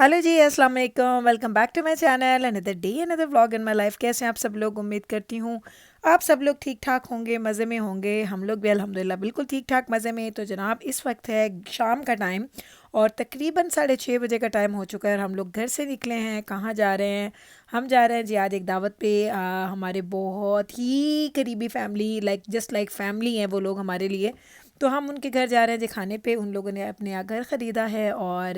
Hello जी, अस्सलाम वालेकुम। Welcome back to my channel. Another day another vlog in my life. कैसे हैं आप सब लोग? उम्मीद करती हूँ आप सब लोग ठीक ठाक होंगे, मज़े में होंगे। हम लोग भी अल्हम्दुलिल्लाह बिल्कुल ठीक ठाक मज़े में। तो जनाब, इस वक्त है शाम का टाइम और तकरीबन 6:30 बजे का टाइम हो चुका है और हम लोग घर से निकले हैं। कहाँ जा रहे हैं? हम जा रहे हैं जी आज एक दावत पे। हमारे बहुत ही करीबी family, like just like family हैं वो लोग हमारे लिए। तो हम उनके घर जा रहे हैं जी खाने पे। उन लोगों ने अपने यहाँ घर ख़रीदा है और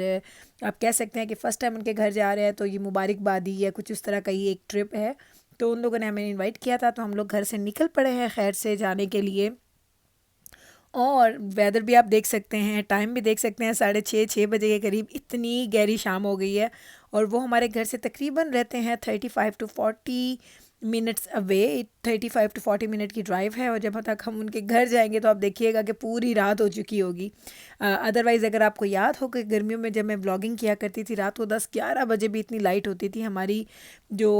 आप कह सकते हैं कि फ़र्स्ट टाइम उनके घर जा रहे हैं, तो ये मुबारकबादी या कुछ उस तरह का ही एक ट्रिप है। तो उन लोगों ने हमें इनवाइट किया था, तो हम लोग घर से निकल पड़े हैं खैर से जाने के लिए। और वेदर भी आप देख सकते हैं, टाइम भी देख सकते हैं, 6:30 6 बजे के करीब इतनी गहरी शाम हो गई है। और वो हमारे घर से तकरीबन रहते हैं 35 to 40 minutes away. 35 to 40 minute की ड्राइव है और जब तक हम उनके घर जाएंगे तो आप देखिएगा कि पूरी रात हो चुकी होगी। अदरवाइज़ अगर आपको याद हो कि गर्मियों में जब मैं व्लॉगिंग किया करती थी, रात को 10 11 बजे भी इतनी लाइट होती थी हमारी। जो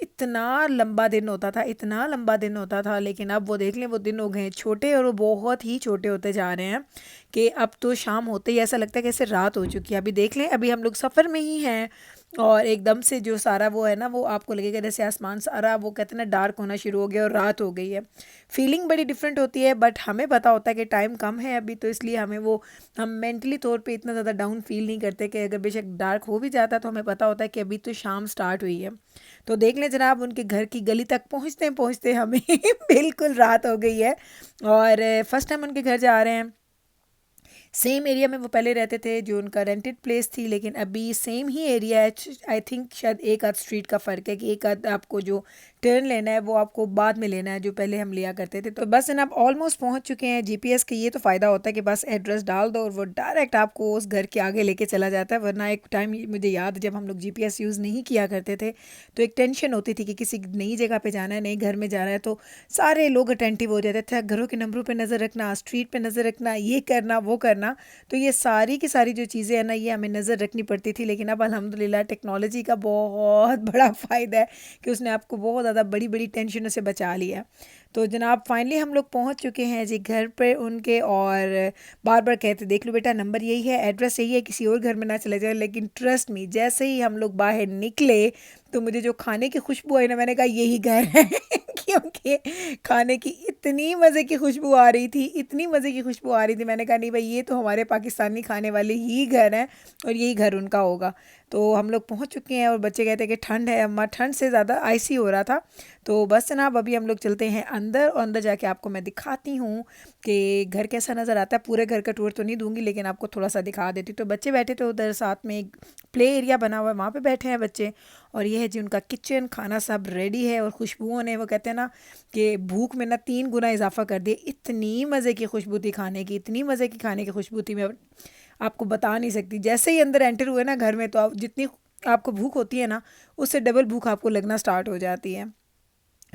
इतना लंबा दिन होता था, इतना लंबा दिन होता था। लेकिन अब वो देख लें, वो दिन हो गए हैं छोटे और वो बहुत ही छोटे होते जा रहे हैं कि अब तो शाम होते ही ऐसा लगता है कि ऐसे रात हो चुकी है। अभी देख लें, अभी हम लोग सफ़र में ही हैं और एकदम से जो सारा वो है ना, वो आपको लगेगा जैसे आसमान सारा वो कहते हैं ना डार्क होना शुरू हो गया और रात हो गई है। फीलिंग बड़ी डिफरेंट होती है, बट हमें पता होता है कि टाइम कम है अभी, तो इसलिए हमें वो हम मेंटली तौर पे इतना ज़्यादा डाउन फील नहीं करते कि अगर बेशक डार्क हो भी जाता तो हमें पता होता है कि अभी तो शाम स्टार्ट हुई है। तो देख लें जनाब, उनके घर की गली तक पहुँचते पहुँचते हमें बिल्कुल रात हो गई है। और फर्स्ट टाइम उनके घर जा रहे हैं। सेम एरिया में वो पहले रहते थे, जो उनका रेंटेड प्लेस थी, लेकिन अभी सेम ही एरिया है। आई थिंक शायद एक आध स्ट्रीट का फ़र्क है कि एक आध आपको जो टर्न लेना है वो आपको बाद में लेना है, जो पहले हम लिया करते थे। तो बस जनाब ऑलमोस्ट पहुंच चुके हैं। जीपीएस का ये तो फ़ायदा होता है कि बस एड्रेस डाल दो और वो डायरेक्ट आपको उस घर के आगे लेके चला जाता है। वरना एक टाइम मुझे याद है जब हम लोग जीपीएस यूज़ नहीं किया करते थे तो एक टेंशन होती थी कि किसी नई जगह पे जाना है, नए घर में जाना है, तो सारे लोग अटेंटिव हो जाते थे। घरों के नंबरों पे नज़र रखना, स्ट्रीट पे नज़र रखना, ये करना वो करना। तो ये सारी की सारी जो चीज़ें हैं ना, ये हमें नज़र रखनी पड़ती थी। लेकिन अब अल्हम्दुलिल्लाह टेक्नोलॉजी का बहुत बड़ा फ़ायदा है कि उसने आपको बहुत ज़्यादा बड़ी बड़ी टेंशनों से बचा लिया। तो जनाब फाइनली हम लोग पहुंच चुके हैं जी घर पे उनके। और बार बार कहते देख लो बेटा, नंबर यही है, एड्रेस यही है, किसी और घर में ना चले जाए। लेकिन ट्रस्ट मी, जैसे ही हम लोग बाहर निकले तो मुझे जो खाने की खुशबू आई ना, मैंने कहा यही घर है क्योंकि खाने की इतनी मज़े की खुशबू आ रही थी, इतनी मज़े की खुशबू आ रही थी। मैंने कहा नहीं भाई, ये तो हमारे पाकिस्तानी खाने वाले ही घर हैं और यही घर उनका होगा। तो हम लोग पहुंच चुके हैं और बच्चे कहते हैं कि ठंड है अम्मा। ठंड से ज़्यादा आइसी हो रहा था। तो बस जनाब अभी हम लोग चलते हैं अंदर और अंदर जाके आपको मैं दिखाती हूँ कि घर कैसा नज़र आता है। पूरे घर का टूर तो नहीं दूंगी, लेकिन आपको थोड़ा सा दिखा देती। तो बच्चे बैठे थे उधर, साथ में एक प्ले एरिया बना हुआ है, वहाँ पे बैठे हैं बच्चे। और ये है जी उनका किचन, खाना सब रेडी है। और खुशबुओं ने, वो कहते हैं ना कि भूख में ना 3 गुना इजाफा कर दिया। इतनी मज़े की खुशबू थी खाने की, इतनी मज़े की खाने की खुशबू थी, मैं आपको बता नहीं सकती। जैसे ही अंदर एंटर हुए ना घर में, तो आप जितनी आपको भूख होती है ना, उससे डबल भूख आपको लगना स्टार्ट हो जाती है।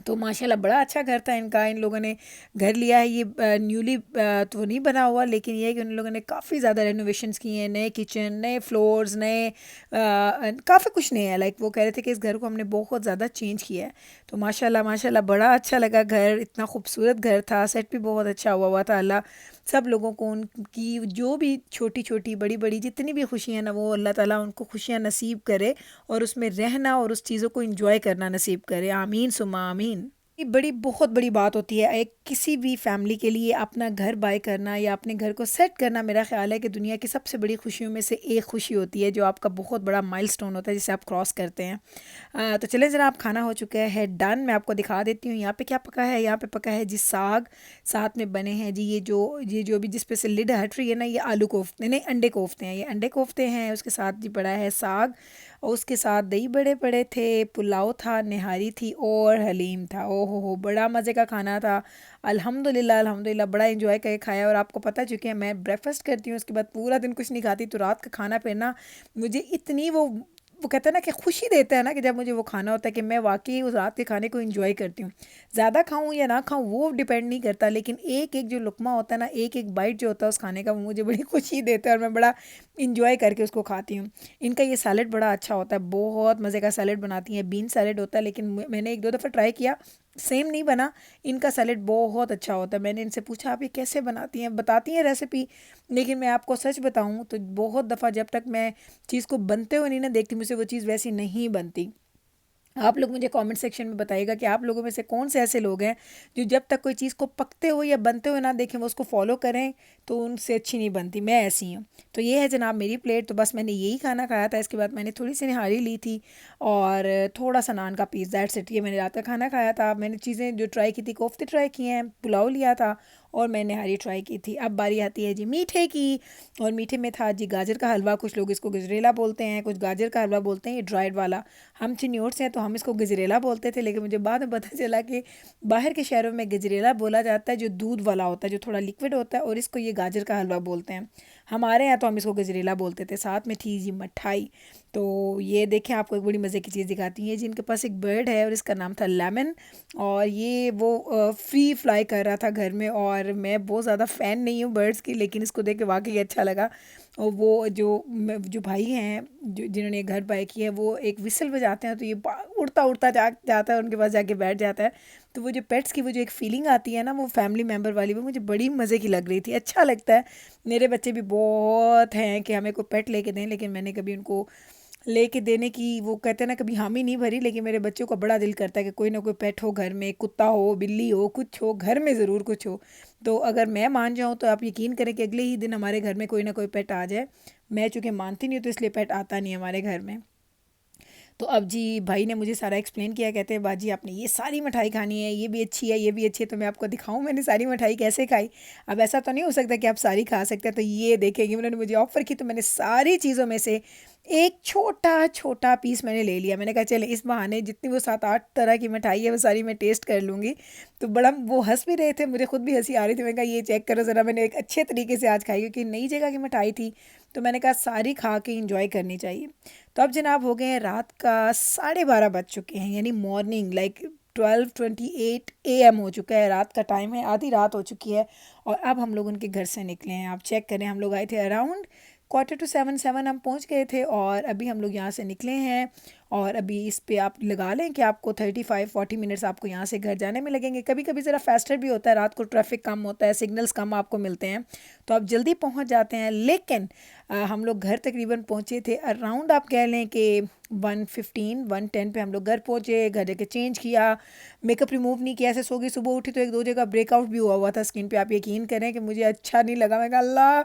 तो माशाल्लाह बड़ा अच्छा घर था इनका। इन लोगों ने घर लिया है, ये न्यूली तो नहीं बना हुआ, लेकिन ये है कि उन लोगों ने काफ़ी ज़्यादा रेनोवेशंस किए हैं। नए किचन, नए फ्लोर्स, नए काफ़ी कुछ नया है। लाइक वो कह रहे थे कि इस घर को हमने बहुत ज़्यादा चेंज किया है। तो माशाल्लाह माशाल्लाह बड़ा अच्छा लगा घर। इतना खूबसूरत घर था, सेट भी बहुत अच्छा हुआ हुआ था। अल्लाह सब लोगों को उनकी जो भी छोटी छोटी बड़ी बड़ी जितनी भी खुशियाँ ना, वो अल्लाह ताला उनको खुशियाँ नसीब करे और उसमें रहना और उस चीज़ों को एंजॉय करना नसीब करे। आमीन सुम्मा आमीन। ये बड़ी बहुत बड़ी बात होती है एक किसी भी फैमिली के लिए अपना घर बाय करना या अपने घर को सेट करना। मेरा ख्याल है कि दुनिया की सबसे बड़ी खुशियों में से एक खुशी होती है, जो आपका बहुत बड़ा माइलस्टोन होता है जिसे आप क्रॉस करते हैं। तो चलें ज़रा, आप खाना हो चुका है डन। मैं आपको दिखा देती हूँ यहाँ पे क्या पका है। यहाँ पे पका है जी साग, साथ में बने हैं जी ये जो भी जिस पे से लिड हट रही है ना, ये आलू कोफ्ते नहीं, अंडे कोफ्ते हैं। ये अंडे कोफ्ते हैं, उसके साथ जी पड़ा है साग और उसके साथ दही बड़े पड़े थे, पुलाव था, निहारी थी और हलीम था। ओहो हो, बड़ा मज़े का खाना था। अल्हम्दुलिल्लाह अल्हम्दुलिल्लाह बड़ा एंजॉय करके खाया। और आपको पता चुके हैं मैं ब्रेकफास्ट करती हूँ, उसके बाद पूरा दिन कुछ नहीं खाती। तो रात का खाना फिर ना मुझे इतनी वो कहते हैं ना कि खुशी देता है ना, कि जब मुझे वो खाना होता है कि मैं वाकई उस रात के खाने को एंजॉय करती हूँ। ज़्यादा खाऊं या ना खाऊं वो डिपेंड नहीं करता, लेकिन एक एक जो लुकमा होता है ना, एक एक बाइट जो होता है उस खाने का, वो मुझे बड़ी खुशी देता है और मैं बड़ा इंजॉय करके उसको खाती हूँ। इनका ये सैलेड बड़ा अच्छा होता है, बहुत मज़े का सैलेड बनाती हैं। बीन सैलेड होता है, लेकिन मैंने एक दो दफ़ा ट्राई किया सेम नहीं बना। इनका सैलेड बहुत अच्छा होता है। मैंने इनसे पूछा आप ये कैसे बनाती हैं, बताती हैं रेसिपी, लेकिन मैं आपको सच बताऊं तो बहुत दफ़ा जब तक मैं चीज़ को बनते हुए नहीं ना देखती, मुझसे वो चीज़ वैसी नहीं बनती। आप लोग मुझे कमेंट सेक्शन में बताइएगा कि आप लोगों में से कौन से ऐसे लोग हैं जो जब तक कोई चीज़ को पकते हुए या बनते हुए ना देखें वो उसको फॉलो करें तो उनसे अच्छी नहीं बनती। मैं ऐसी हूँ। तो ये है जनाब मेरी प्लेट। तो बस मैंने यही खाना खाया था। इसके बाद मैंने थोड़ी सी निहारी ली थी और थोड़ा सा नान का पीस, दैट्स इट। ये मैंने रात का खाना खाया था। मैंने चीज़ें जो ट्राई की थी, कोफ्ते ट्राई किए हैं, पुलाव लिया था और मैंने निहारी ट्राई की थी। अब बारी आती है जी मीठे की। और मीठे में था जी गाजर का हलवा। कुछ लोग इसको गजरेला बोलते हैं, कुछ गाजर का हलवा बोलते हैं, ये ड्राइड वाला। हम चिन्योर से हैं तो हम इसको गजरेला बोलते थे, लेकिन मुझे बाद में पता चला कि बाहर के शहरों में गजरेला बोला जाता है जो दूध वाला होता है, जो थोड़ा लिक्विड होता है, और इसको ये गाजर का हलवा बोलते हैं। हमारे यहाँ तो हम इसको गजरेला बोलते थे। साथ में थी जी मिठाई। तो ये देखें, आपको एक बड़ी मज़े की चीज़ दिखाती है जी। इनके पास एक बर्ड है और इसका नाम था लेमन, और ये वो फ्री फ्लाई कर रहा था घर में। और मैं बहुत ज़्यादा फ़ैन नहीं हूँ बर्ड्स की, लेकिन इसको देख के वाकई अच्छा लगा। और वो जो भाई हैं जो जिन्होंने ये घर बाय किया है, वो एक विसल बजाते हैं तो ये उड़ता उड़ता जाता है, उनके पास जाके बैठ जाता है। तो वो जो पेट्स की वो जो एक फ़ीलिंग आती है ना, वो फैमिली मेम्बर वाली, वो मुझे बड़ी मज़े की लग रही थी। अच्छा लगता है। मेरे बच्चे भी बहुत हैं कि हमें कोई पेट लेके दें, लेकिन मैंने कभी उनको लेके देने की, वो कहते हैं ना, कभी हामी नहीं भरी। लेकिन मेरे बच्चों का बड़ा दिल करता है कि कोई ना कोई पेट हो घर में, कुत्ता हो, बिल्ली हो, कुछ हो, घर में ज़रूर कुछ हो। तो अगर मैं मान जाऊँ तो आप यकीन करें कि अगले ही दिन हमारे घर में कोई ना कोई पेट आ जाए। मैं चूँकि मानती नहीं हूँ तो इसलिए पेट आता नहीं है हमारे घर में। तो अब जी भाई ने मुझे सारा एक्सप्लेन किया। कहते हैं बाजी आपने ये सारी मिठाई खानी है, ये भी अच्छी है, ये भी अच्छी है। तो मैं आपको दिखाऊं मैंने सारी मिठाई कैसे खाई। अब ऐसा तो नहीं हो सकता कि आप सारी खा सकते हैं। तो ये देखेंगे, उन्होंने मुझे ऑफ़र की तो मैंने सारी चीज़ों में से एक छोटा छोटा पीस मैंने ले लिया। मैंने कहा चले इस बहाने जितनी वो 7-8 तरह की मिठाई है वो सारी मैं टेस्ट कर लूँगी। तो बड़ा वो हंस भी रहे थे, मुझे खुद भी हंसी आ रही थी। मैंने कहा ये चेक करो ज़रा, मैंने एक अच्छे तरीके से आज खाई क्योंकि नई जगह की मिठाई थी। तो मैंने कहा सारी खा के इंजॉय करनी चाहिए। तो अब जनाब हो गए हैं रात का 12:30 बज चुके हैं, यानी मॉर्निंग 12:28 AM हो चुका है। रात का टाइम है, आधी रात हो चुकी है। और अब हम लोग उनके घर से निकले हैं। आप चेक करें, हम लोग आए थे अराउंड 6:45 हम पहुंच गए थे और अभी हम लोग यहाँ से निकले हैं। और अभी इस पे आप लगा लें कि आपको 35-40 मिनट्स आपको यहाँ से घर जाने में लगेंगे। कभी कभी ज़रा फास्टर भी होता है, रात को ट्रैफिक कम होता है, सिग्नल्स कम आपको मिलते हैं, तो आप जल्दी पहुँच जाते हैं। लेकिन हम लोग घर तकरीबन पहुँचे थे अराउंड, आप कह लें कि 1:15-1:10 पे हम लोग घर पहुँचे। घर जाके चेंज किया, मेकअप रिमूव नहीं किया, ऐसे सो गई। सुबह उठी तो एक दो जगह ब्रेकआउट भी हुआ था स्किन पे। आप यकीन करें कि मुझे अच्छा नहीं लगा। मैं कहा अल्लाह,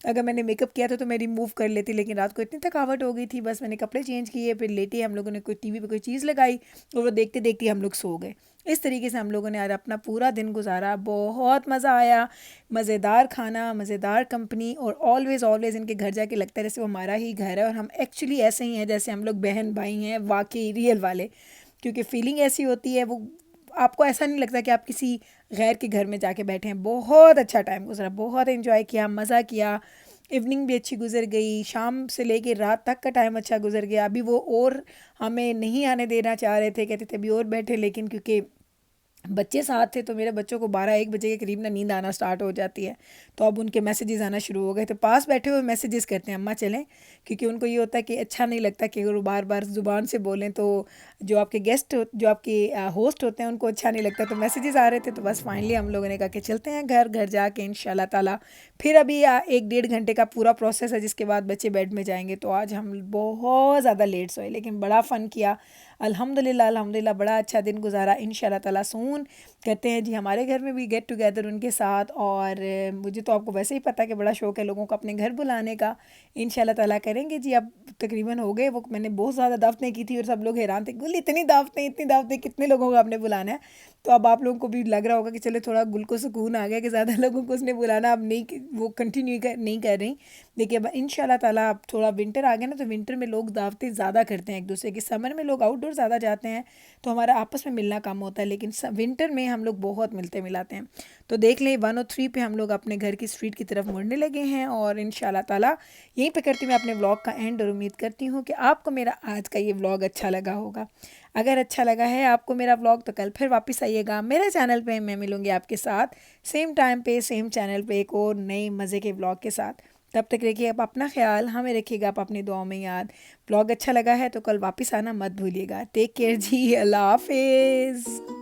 अगर मैंने मेकअप किया था तो मैं रिमूव कर लेती, लेकिन रात को इतनी थकावट हो गई थी। बस मैंने कपड़े चेंज किए, फिर लेटे हम लोगों ने कोई टीवी पे कोई चीज़ लगाई और वो देखते देखते हम लोग सो गए। इस तरीके से हम लोगों ने आज अपना पूरा दिन गुजारा। बहुत मज़ा आया, मज़ेदार खाना, मज़ेदार कंपनी, और ऑलवेज़ ऑलवेज़ इनके घर जाके लगता है जैसे वो हमारा ही घर है और हम एक्चुअली ऐसे ही हैं जैसे हम लोग बहन भाई हैं, वाकई रियल वाले। क्योंकि फीलिंग ऐसी होती है, वो आपको ऐसा नहीं लगता कि आप किसी गैर के घर में जाके बैठे हैं। बहुत अच्छा टाइम गुजरा, बहुत एंजॉय किया, मज़ा किया। इवनिंग भी अच्छी गुजर गई, शाम से लेके रात तक का टाइम अच्छा गुजर गया। अभी वो और हमें नहीं आने देना चाह रहे थे, कहते थे अभी और बैठे, लेकिन क्योंकि बच्चे साथ थे तो मेरे बच्चों को 12-1 बजे के करीब ना नींद आना स्टार्ट हो जाती है। तो अब उनके मैसेजेस आना शुरू हो गए। तो पास बैठे हुए मैसेजेस करते हैं अम्मा चलें, क्योंकि उनको ये होता है कि अच्छा नहीं लगता कि अगर वो बार बार ज़ुबान से बोलें तो जो आपके गेस्ट जो आपके होस्ट होते हैं उनको अच्छा नहीं लगता। तो मैसेजेस आ रहे थे, तो बस फाइनली हम लोगों ने कहा कि चलते हैं घर। घर जाके इंशाल्लाह ताला फिर अभी 1-1.5 घंटे का पूरा प्रोसेस है, जिसके बाद बच्चे बेड में जाएंगे। तो आज हम बहुत ज़्यादा लेट सोए, लेकिन बड़ा फ़न किया। अल्हम्दुलिल्लाह अल्हम्दुलिल्लाह, बड़ा अच्छा दिन गुजारा। इंशाल्लाह ताला सून कहते हैं जी हमारे घर में भी गेट टुगेदर उनके साथ। और मुझे तो आपको वैसे ही पता है कि बड़ा शौक़ है लोगों को अपने घर बुलाने का। इंशाल्लाह ताला करेंगे जी। अब तकरीबन हो गए वो, मैंने बहुत ज़्यादा दावतें की थी और सब लोग हैरान थे, गुल इतनी दावतें, इतनी दावतें, कितने लोगों को आपने बुलाना है। तो अब आप लोगों को भी लग रहा होगा कि चलो थोड़ा गुल को सुकून आ गया कि ज़्यादा लोगों को उसने बुलाना। अब नहीं, वो कंटिन्यू नहीं कर रही। देखिए अब इंशाल्लाह ताला अब थोड़ा विंटर आ गया ना, तो विंटर में लोग दावतें ज़्यादा करते हैं एक दूसरे की। समर में लोग आउटडोर ज़्यादा जाते हैं तो हमारा आपस में मिलना कम होता है, लेकिन विंटर में हम लोग बहुत मिलते मिलाते हैं। तो देख लें 103 पे हम लोग अपने घर की स्ट्रीट की तरफ मुड़ने लगे हैं। और इंशाल्लाह ताला यहीं पे करती मैं अपने व्लॉग का एंड, और उम्मीद करती हूँ कि आपको मेरा आज का ये व्लॉग अच्छा लगा होगा। अगर अच्छा लगा है आपको मेरा व्लॉग तो कल फिर वापस आइएगा मेरे चैनल पे। मैं मिलूँगी आपके साथ सेम टाइम पे सेम चैनल पे एक और नए मज़े के व्लॉग के साथ। तब तक रखिए आप अपना ख्याल, हमें रखिएगा आप अपनी दुआओं में याद। व्लॉग अच्छा लगा है तो कल वापस आना मत भूलिएगा। टेक केयर जी, अल्लाह हाफिज़।